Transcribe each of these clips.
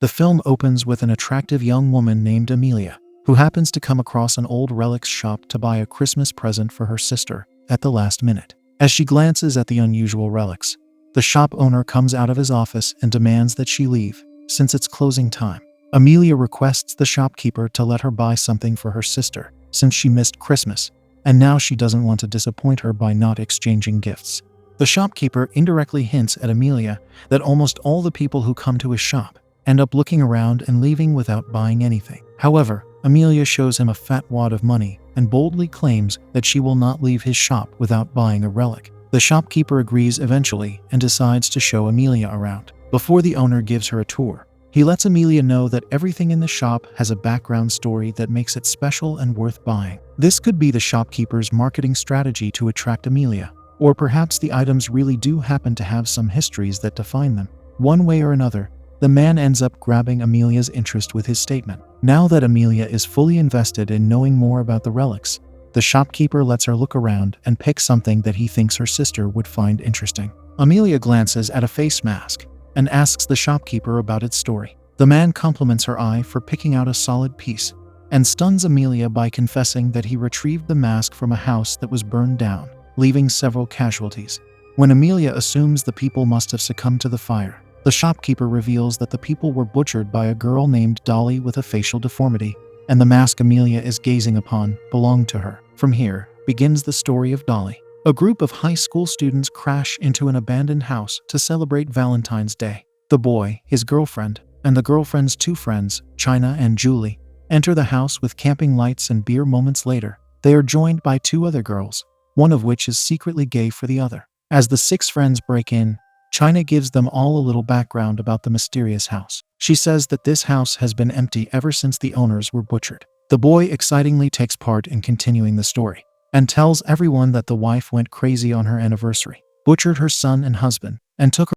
The film opens with an attractive young woman named Amelia, who happens to come across an old relics shop to buy a Christmas present for her sister at the last minute. As she glances at the unusual relics, the shop owner comes out of his office and demands that she leave, since it's closing time. Amelia requests the shopkeeper to let her buy something for her sister, since she missed Christmas, and now she doesn't want to disappoint her by not exchanging gifts. The shopkeeper indirectly hints at Amelia that almost all the people who come to his shop end up looking around and leaving without buying anything. However, Amelia shows him a fat wad of money and boldly claims that she will not leave his shop without buying a relic. The shopkeeper agrees eventually and decides to show Amelia around. Before the owner gives her a tour, he lets Amelia know that everything in the shop has a background story that makes it special and worth buying. This could be the shopkeeper's marketing strategy to attract Amelia, or perhaps the items really do happen to have some histories that define them. One way or another, the man ends up grabbing Amelia's interest with his statement. Now that Amelia is fully invested in knowing more about the relics, the shopkeeper lets her look around and pick something that he thinks her sister would find interesting. Amelia glances at a face mask and asks the shopkeeper about its story. The man compliments her eye for picking out a solid piece and stuns Amelia by confessing that he retrieved the mask from a house that was burned down, leaving several casualties. When Amelia assumes the people must have succumbed to the fire, the shopkeeper reveals that the people were butchered by a girl named Dolly with a facial deformity, and the mask Amelia is gazing upon belonged to her. From here begins the story of Dolly. A group of high school students crash into an abandoned house to celebrate Valentine's Day. The boy, his girlfriend, and the girlfriend's two friends, China and Julie, enter the house with camping lights and beer. Moments later, they are joined by two other girls, one of which is secretly gay for the other. As the six friends break in, China gives them all a little background about the mysterious house. She says that this house has been empty ever since the owners were butchered. The boy excitingly takes part in continuing the story and tells everyone that the wife went crazy on her anniversary, butchered her son and husband, and took her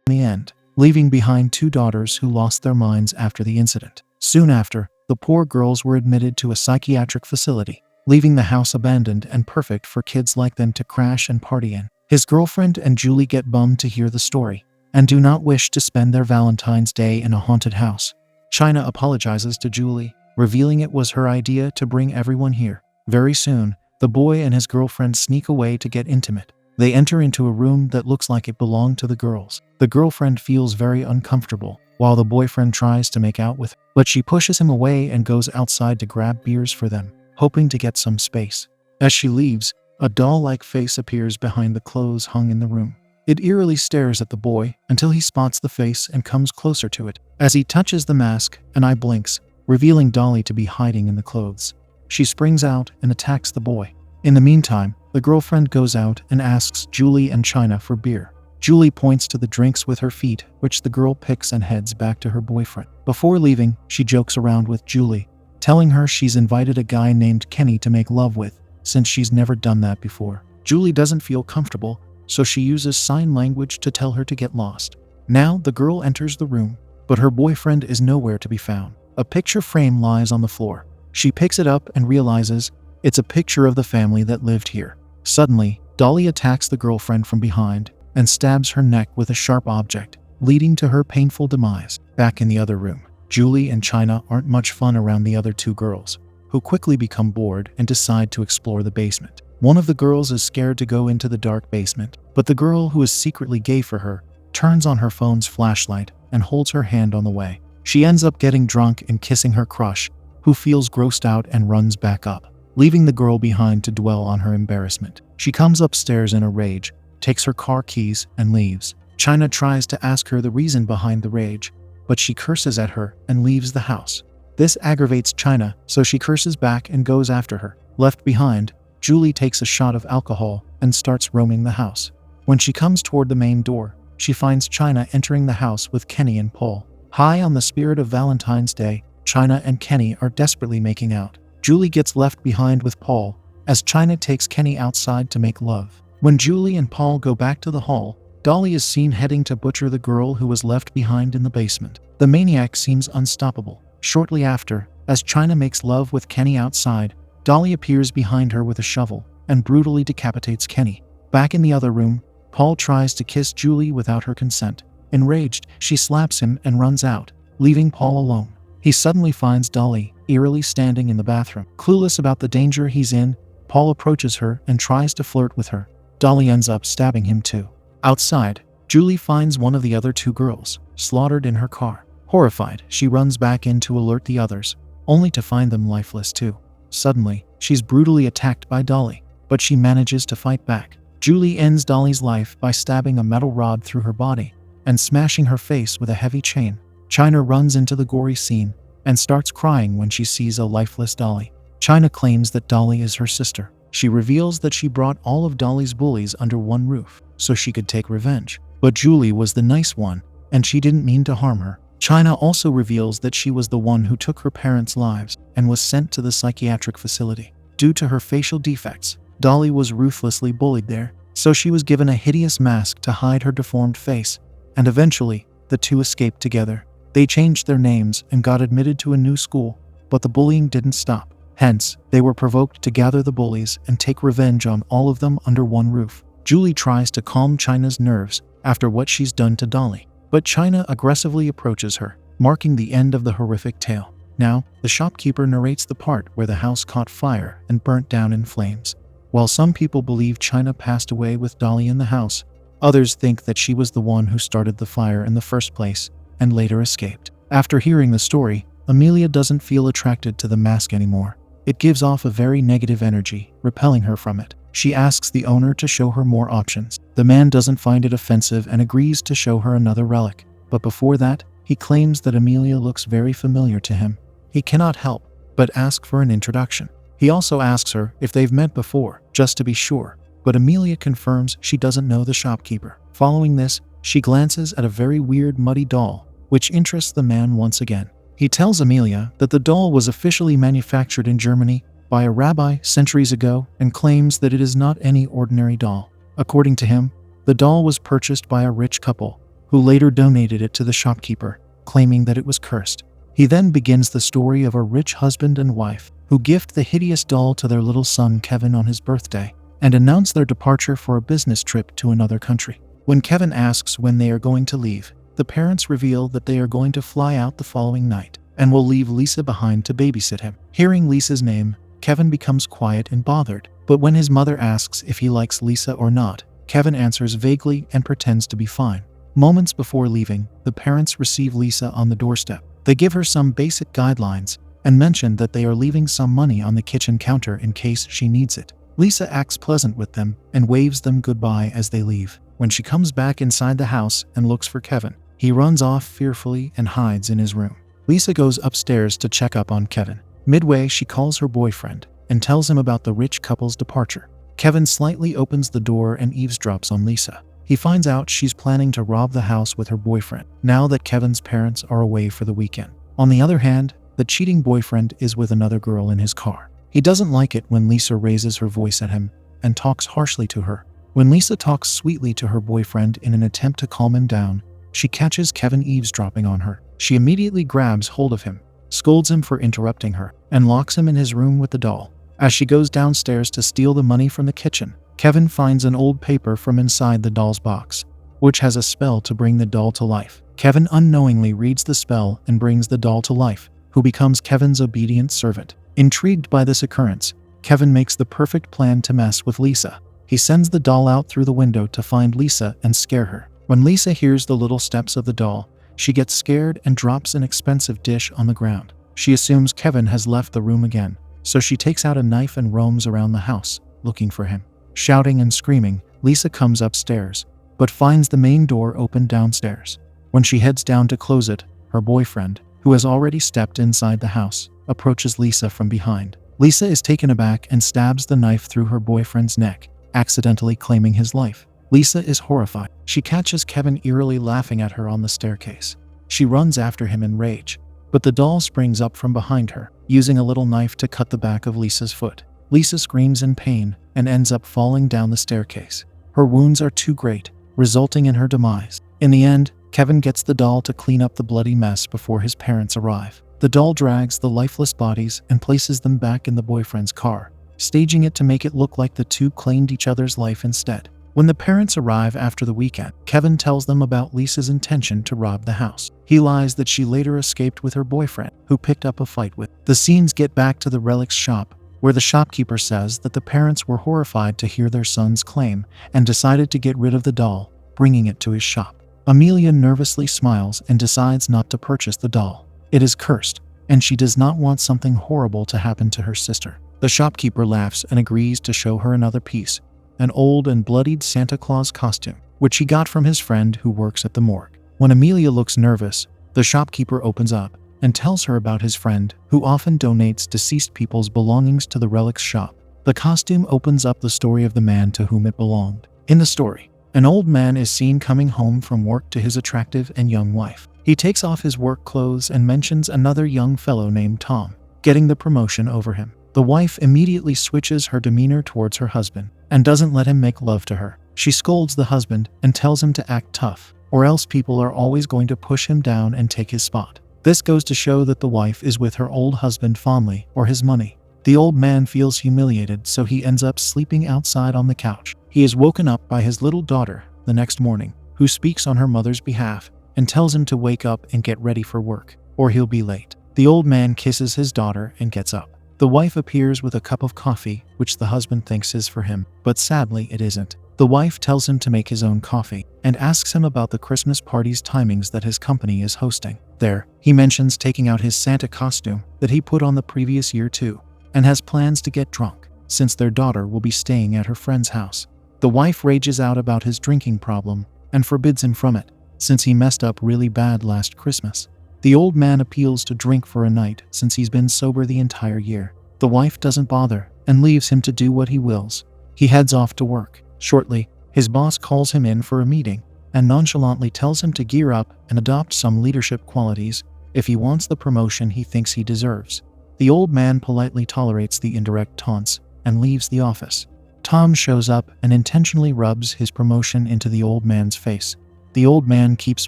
in the end, leaving behind two daughters who lost their minds after the incident. Soon after, the poor girls were admitted to a psychiatric facility, leaving the house abandoned and perfect for kids like them to crash and party in. His girlfriend and Julie get bummed to hear the story and do not wish to spend their Valentine's Day in a haunted house. China apologizes to Julie, revealing it was her idea to bring everyone here. Very soon, the boy and his girlfriend sneak away to get intimate. They enter into a room that looks like it belonged to the girls. The girlfriend feels very uncomfortable, while the boyfriend tries to make out with her, but she pushes him away and goes outside to grab beers for them, hoping to get some space. As she leaves, a doll-like face appears behind the clothes hung in the room. It eerily stares at the boy until he spots the face and comes closer to it. As he touches the mask, an eye blinks, revealing Dolly to be hiding in the clothes. She springs out and attacks the boy. In the meantime, the girlfriend goes out and asks Julie and China for beer. Julie points to the drinks with her feet, which the girl picks and heads back to her boyfriend. Before leaving, she jokes around with Julie, telling her she's invited a guy named Kenny to make love with, since she's never done that before. Julie doesn't feel comfortable, so she uses sign language to tell her to get lost. Now the girl enters the room, but her boyfriend is nowhere to be found. A picture frame lies on the floor. She picks it up and realizes it's a picture of the family that lived here. Suddenly, Dolly attacks the girlfriend from behind and stabs her neck with a sharp object, leading to her painful demise. Back in the other room, Julie and China aren't much fun around the other two girls, who quickly become bored and decide to explore the basement. One of the girls is scared to go into the dark basement, but the girl who is secretly gay for her turns on her phone's flashlight and holds her hand on the way. She ends up getting drunk and kissing her crush, who feels grossed out and runs back up, leaving the girl behind to dwell on her embarrassment. She comes upstairs in a rage, takes her car keys, and leaves. China tries to ask her the reason behind the rage, but she curses at her and leaves the house. This aggravates China, so she curses back and goes after her. Left behind, Julie takes a shot of alcohol and starts roaming the house. When she comes toward the main door, she finds China entering the house with Kenny and Paul. High on the spirit of Valentine's Day, China and Kenny are desperately making out. Julie gets left behind with Paul, as China takes Kenny outside to make love. When Julie and Paul go back to the hall, Dolly is seen heading to butcher the girl who was left behind in the basement. The maniac seems unstoppable. Shortly after, as China makes love with Kenny outside, Dolly appears behind her with a shovel and brutally decapitates Kenny. Back in the other room, Paul tries to kiss Julie without her consent. Enraged, she slaps him and runs out, leaving Paul alone. He suddenly finds Dolly eerily standing in the bathroom. Clueless about the danger he's in, Paul approaches her and tries to flirt with her. Dolly ends up stabbing him too. Outside, Julie finds one of the other two girls slaughtered in her car. Horrified, she runs back in to alert the others, only to find them lifeless too. Suddenly, she's brutally attacked by Dolly, but she manages to fight back. Julie ends Dolly's life by stabbing a metal rod through her body and smashing her face with a heavy chain. China runs into the gory scene and starts crying when she sees a lifeless Dolly. China claims that Dolly is her sister. She reveals that she brought all of Dolly's bullies under one roof so she could take revenge. But Julie was the nice one, and she didn't mean to harm her. China also reveals that she was the one who took her parents' lives and was sent to the psychiatric facility. Due to her facial defects, Dolly was ruthlessly bullied there, so she was given a hideous mask to hide her deformed face, and eventually, the two escaped together. They changed their names and got admitted to a new school, but the bullying didn't stop. Hence, they were provoked to gather the bullies and take revenge on all of them under one roof. Julie tries to calm China's nerves after what she's done to Dolly, but China aggressively approaches her, marking the end of the horrific tale. Now, the shopkeeper narrates the part where the house caught fire and burnt down in flames. While some people believe China passed away with Dolly in the house, others think that she was the one who started the fire in the first place and later escaped. After hearing the story, Amelia doesn't feel attracted to the mask anymore. It gives off a very negative energy, repelling her from it. She asks the owner to show her more options. The man doesn't find it offensive and agrees to show her another relic. But before that, he claims that Amelia looks very familiar to him. He cannot help but ask for an introduction. He also asks her if they've met before, just to be sure. But Amelia confirms she doesn't know the shopkeeper. Following this, she glances at a very weird muddy doll, which interests the man once again. He tells Amelia that the doll was officially manufactured in Germany by a rabbi centuries ago and claims that it is not any ordinary doll. According to him, the doll was purchased by a rich couple who later donated it to the shopkeeper, claiming that it was cursed. He then begins the story of a rich husband and wife who gift the hideous doll to their little son Kevin on his birthday and announce their departure for a business trip to another country. When Kevin asks when they are going to leave, the parents reveal that they are going to fly out the following night and will leave Lisa behind to babysit him. Hearing Lisa's name, Kevin becomes quiet and bothered, but when his mother asks if he likes Lisa or not, Kevin answers vaguely and pretends to be fine. Moments before leaving, the parents receive Lisa on the doorstep. They give her some basic guidelines and mention that they are leaving some money on the kitchen counter in case she needs it. Lisa acts pleasant with them and waves them goodbye as they leave. When she comes back inside the house and looks for Kevin, he runs off fearfully and hides in his room. Lisa goes upstairs to check up on Kevin. Midway, she calls her boyfriend and tells him about the rich couple's departure. Kevin slightly opens the door and eavesdrops on Lisa. He finds out she's planning to rob the house with her boyfriend, now that Kevin's parents are away for the weekend. On the other hand, the cheating boyfriend is with another girl in his car. He doesn't like it when Lisa raises her voice at him and talks harshly to her. When Lisa talks sweetly to her boyfriend in an attempt to calm him down, she catches Kevin eavesdropping on her. She immediately grabs hold of him, scolds him for interrupting her, and locks him in his room with the doll. As she goes downstairs to steal the money from the kitchen, Kevin finds an old paper from inside the doll's box, which has a spell to bring the doll to life. Kevin unknowingly reads the spell and brings the doll to life, who becomes Kevin's obedient servant. Intrigued by this occurrence, Kevin makes the perfect plan to mess with Lisa. He sends the doll out through the window to find Lisa and scare her. When Lisa hears the little steps of the doll, she gets scared and drops an expensive dish on the ground. She assumes Kevin has left the room again, so she takes out a knife and roams around the house, looking for him. Shouting and screaming, Lisa comes upstairs, but finds the main door open downstairs. When she heads down to close it, her boyfriend, who has already stepped inside the house, approaches Lisa from behind. Lisa is taken aback and stabs the knife through her boyfriend's neck, accidentally claiming his life. Lisa is horrified. She catches Kevin eerily laughing at her on the staircase. She runs after him in rage, but the doll springs up from behind her, using a little knife to cut the back of Lisa's foot. Lisa screams in pain and ends up falling down the staircase. Her wounds are too great, resulting in her demise. In the end, Kevin gets the doll to clean up the bloody mess before his parents arrive. The doll drags the lifeless bodies and places them back in the boyfriend's car, staging it to make it look like the two claimed each other's life instead. When the parents arrive after the weekend, Kevin tells them about Lisa's intention to rob the house. He lies that she later escaped with her boyfriend, who picked up a fight with. The scenes get back to the relics shop, where the shopkeeper says that the parents were horrified to hear their son's claim and decided to get rid of the doll, bringing it to his shop. Amelia nervously smiles and decides not to purchase the doll. It is cursed, and she does not want something horrible to happen to her sister. The shopkeeper laughs and agrees to show her another piece, an old and bloodied Santa Claus costume, which he got from his friend who works at the morgue. When Amelia looks nervous, the shopkeeper opens up and tells her about his friend, who often donates deceased people's belongings to the relics shop. The costume opens up the story of the man to whom it belonged. In the story, an old man is seen coming home from work to his attractive and young wife. He takes off his work clothes and mentions another young fellow named Tom, getting the promotion over him. The wife immediately switches her demeanor towards her husband and doesn't let him make love to her. She scolds the husband and tells him to act tough, or else people are always going to push him down and take his spot. This goes to show that the wife is with her old husband fondly or his money. The old man feels humiliated, so he ends up sleeping outside on the couch. He is woken up by his little daughter the next morning, who speaks on her mother's behalf and tells him to wake up and get ready for work, or he'll be late. The old man kisses his daughter and gets up. The wife appears with a cup of coffee, which the husband thinks is for him, but sadly it isn't. The wife tells him to make his own coffee and asks him about the Christmas party's timings that his company is hosting. There, he mentions taking out his Santa costume that he put on the previous year too, and has plans to get drunk, since their daughter will be staying at her friend's house. The wife rages out about his drinking problem and forbids him from it, since he messed up really bad last Christmas. The old man appeals to drink for a night since he's been sober the entire year. The wife doesn't bother and leaves him to do what he wills. He heads off to work. Shortly, his boss calls him in for a meeting and nonchalantly tells him to gear up and adopt some leadership qualities if he wants the promotion he thinks he deserves. The old man politely tolerates the indirect taunts and leaves the office. Tom shows up and intentionally rubs his promotion into the old man's face. The old man keeps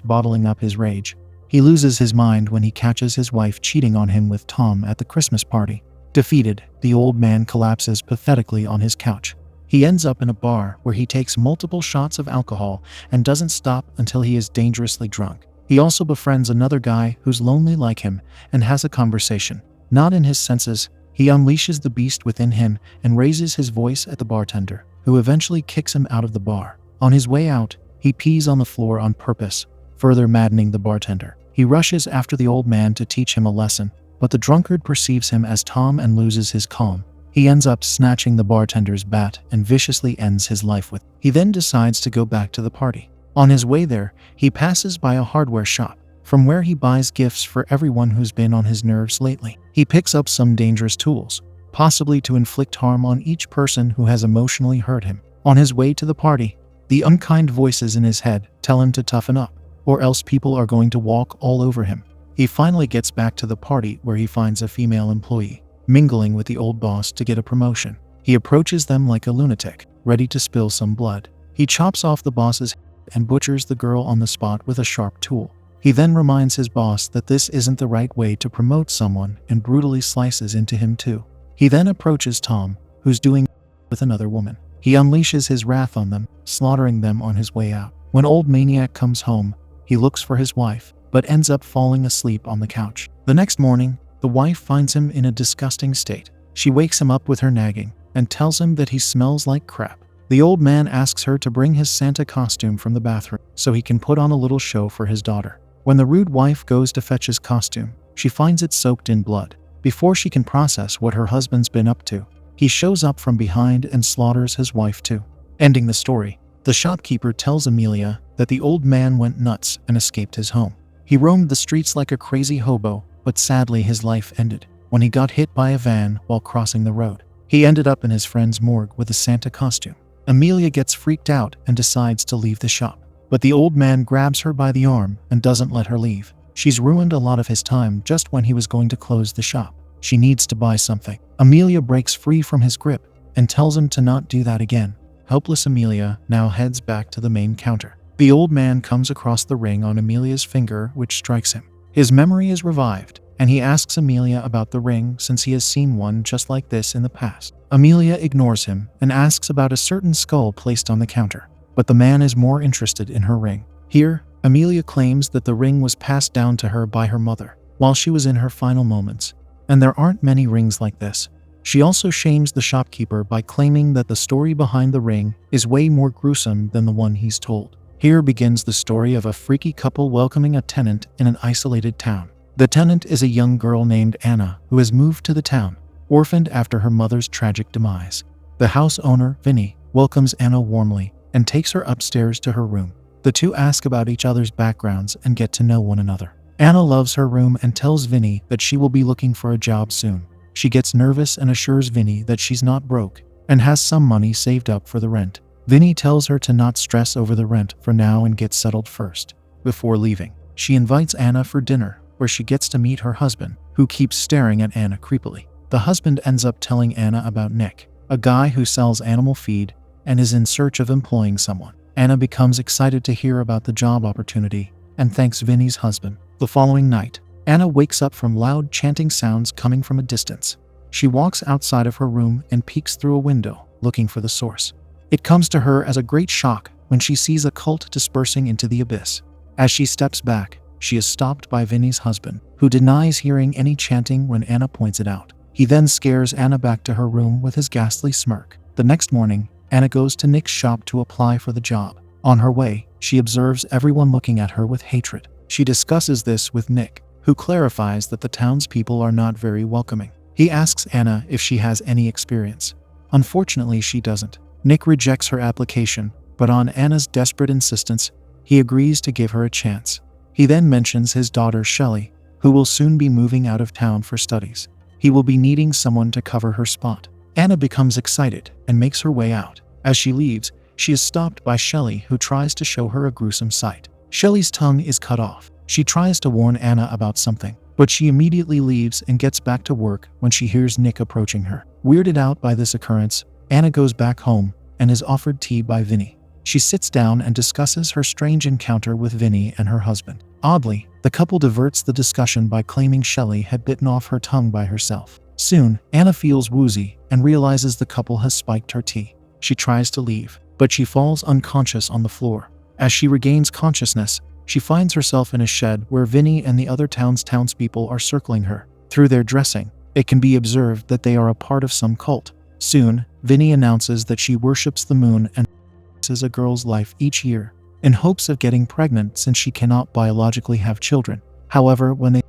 bottling up his rage. He loses his mind when he catches his wife cheating on him with Tom at the Christmas party. Defeated, the old man collapses pathetically on his couch. He ends up in a bar where he takes multiple shots of alcohol and doesn't stop until he is dangerously drunk. He also befriends another guy who's lonely like him and has a conversation. Not in his senses, he unleashes the beast within him and raises his voice at the bartender, who eventually kicks him out of the bar. On his way out, he pees on the floor on purpose, further maddening the bartender. He rushes after the old man to teach him a lesson, but the drunkard perceives him as Tom and loses his calm. He ends up snatching the bartender's bat and viciously ends his life with it. He then decides to go back to the party. On his way there, he passes by a hardware shop, from where he buys gifts for everyone who's been on his nerves lately. He picks up some dangerous tools, possibly to inflict harm on each person who has emotionally hurt him. On his way to the party, the unkind voices in his head tell him to toughen up, or else people are going to walk all over him. He finally gets back to the party where he finds a female employee, mingling with the old boss to get a promotion. He approaches them like a lunatic, ready to spill some blood. He chops off the boss's head and butchers the girl on the spot with a sharp tool. He then reminds his boss that this isn't the right way to promote someone and brutally slices into him too. He then approaches Tom, who's doing with another woman. He unleashes his wrath on them, slaughtering them on his way out. When old maniac comes home, he looks for his wife, but ends up falling asleep on the couch. The next morning, the wife finds him in a disgusting state. She wakes him up with her nagging and tells him that he smells like crap. The old man asks her to bring his Santa costume from the bathroom so he can put on a little show for his daughter. When the rude wife goes to fetch his costume, she finds it soaked in blood. Before she can process what her husband's been up to, he shows up from behind and slaughters his wife too. Ending the story, the shopkeeper tells Amelia that the old man went nuts and escaped his home. He roamed the streets like a crazy hobo, but sadly his life ended when he got hit by a van while crossing the road. He ended up in his friend's morgue with a Santa costume. Amelia gets freaked out and decides to leave the shop, but the old man grabs her by the arm and doesn't let her leave. She's ruined a lot of his time just when he was going to close the shop. She needs to buy something. Amelia breaks free from his grip and tells him to not do that again. Helpless Amelia now heads back to the main counter. The old man comes across the ring on Amelia's finger, which strikes him. His memory is revived, and he asks Amelia about the ring since he has seen one just like this in the past. Amelia ignores him and asks about a certain skull placed on the counter. but the man is more interested in her ring. Here, Amelia claims that the ring was passed down to her by her mother while she was in her final moments, and there aren't many rings like this. She also shames the shopkeeper by claiming that the story behind the ring is way more gruesome than the one he's told. Here begins the story of a freaky couple welcoming a tenant in an isolated town. The tenant is a young girl named Anna who has moved to the town, orphaned after her mother's tragic demise. The house owner, Vinny, welcomes Anna warmly and takes her upstairs to her room. The two ask about each other's backgrounds and get to know one another. Anna loves her room and tells Vinny that she will be looking for a job soon. She gets nervous and assures Vinny that she's not broke and has some money saved up for the rent. Vinny tells her to not stress over the rent for now and get settled first. Before leaving, she invites Anna for dinner, where she gets to meet her husband, who keeps staring at Anna creepily. The husband ends up telling Anna about Nick, a guy who sells animal feed and is in search of employing someone. Anna becomes excited to hear about the job opportunity and thanks Vinny's husband. The following night, Anna wakes up from loud chanting sounds coming from a distance. She walks outside of her room and peeks through a window, looking for the source. It comes to her as a great shock when she sees a cult dispersing into the abyss. As she steps back, she is stopped by Vinny's husband, who denies hearing any chanting when Anna points it out. He then scares Anna back to her room with his ghastly smirk. The next morning, Anna goes to Nick's shop to apply for the job. On her way, she observes everyone looking at her with hatred. She discusses this with Nick, who clarifies that the townspeople are not very welcoming. He asks Anna if she has any experience. Unfortunately, she doesn't. Nick rejects her application, but on Anna's desperate insistence, he agrees to give her a chance. He then mentions his daughter Shelley, who will soon be moving out of town for studies. He will be needing someone to cover her spot. Anna becomes excited and makes her way out. As she leaves, she is stopped by Shelley, who tries to show her a gruesome sight. Shelley's tongue is cut off. She tries to warn Anna about something, but she immediately leaves and gets back to work when she hears Nick approaching her. Weirded out by this occurrence, Anna goes back home and is offered tea by Vinny. She sits down and discusses her strange encounter with Vinny and her husband. Oddly, the couple diverts the discussion by claiming Shelley had bitten off her tongue by herself. Soon, Anna feels woozy and realizes the couple has spiked her tea. She tries to leave, but she falls unconscious on the floor. As she regains consciousness, she finds herself in a shed where Vinny and the other townspeople are circling her. Through their dressing, it can be observed that they are a part of some cult. Soon, Vinny announces that she worships the moon and sacrifices a girl's life each year, in hopes of getting pregnant since she cannot biologically have children. However, when they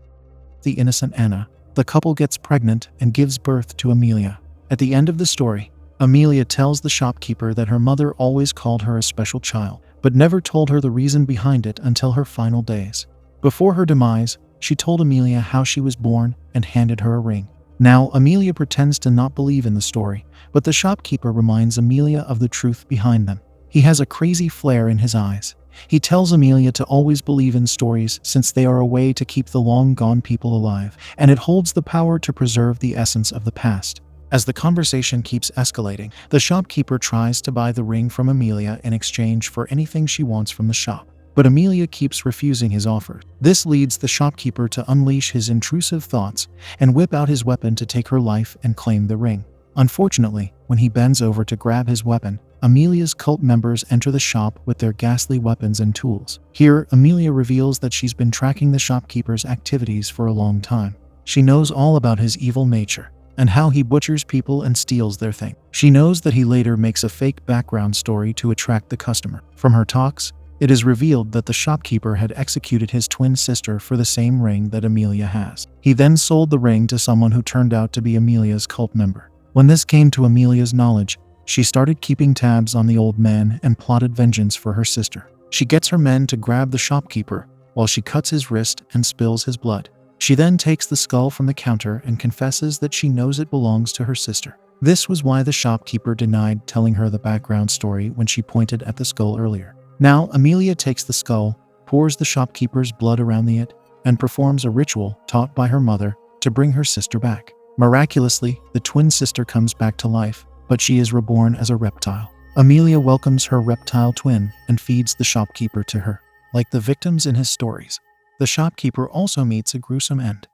the innocent Anna, the couple gets pregnant and gives birth to Amelia. At the end of the story, Amelia tells the shopkeeper that her mother always called her a special child, but never told her the reason behind it until her final days. Before her demise, she told Amelia how she was born and handed her a ring. Now, Amelia pretends to not believe in the story, but the shopkeeper reminds Amelia of the truth behind them. He has a crazy flare in his eyes. He tells Amelia to always believe in stories since they are a way to keep the long-gone people alive, and it holds the power to preserve the essence of the past. As the conversation keeps escalating, the shopkeeper tries to buy the ring from Amelia in exchange for anything she wants from the shop, but Amelia keeps refusing his offer. This leads the shopkeeper to unleash his intrusive thoughts and whip out his weapon to take her life and claim the ring. Unfortunately, when he bends over to grab his weapon, Amelia's cult members enter the shop with their ghastly weapons and tools. Here, Amelia reveals that she's been tracking the shopkeeper's activities for a long time. She knows all about his evil nature and how he butchers people and steals their things. She knows that he later makes a fake background story to attract the customer. From her talks, it is revealed that the shopkeeper had executed his twin sister for the same ring that Amelia has. He then sold the ring to someone who turned out to be Amelia's cult member. When this came to Amelia's knowledge, she started keeping tabs on the old man and plotted vengeance for her sister. She gets her men to grab the shopkeeper while she cuts his wrist and spills his blood. She then takes the skull from the counter and confesses that she knows it belongs to her sister. This was why the shopkeeper denied telling her the background story when she pointed at the skull earlier. Now, Amelia takes the skull, pours the shopkeeper's blood around it, and performs a ritual taught by her mother to bring her sister back. Miraculously, the twin sister comes back to life, but she is reborn as a reptile. Amelia welcomes her reptile twin and feeds the shopkeeper to her. Like the victims in his stories, the shopkeeper also meets a gruesome end.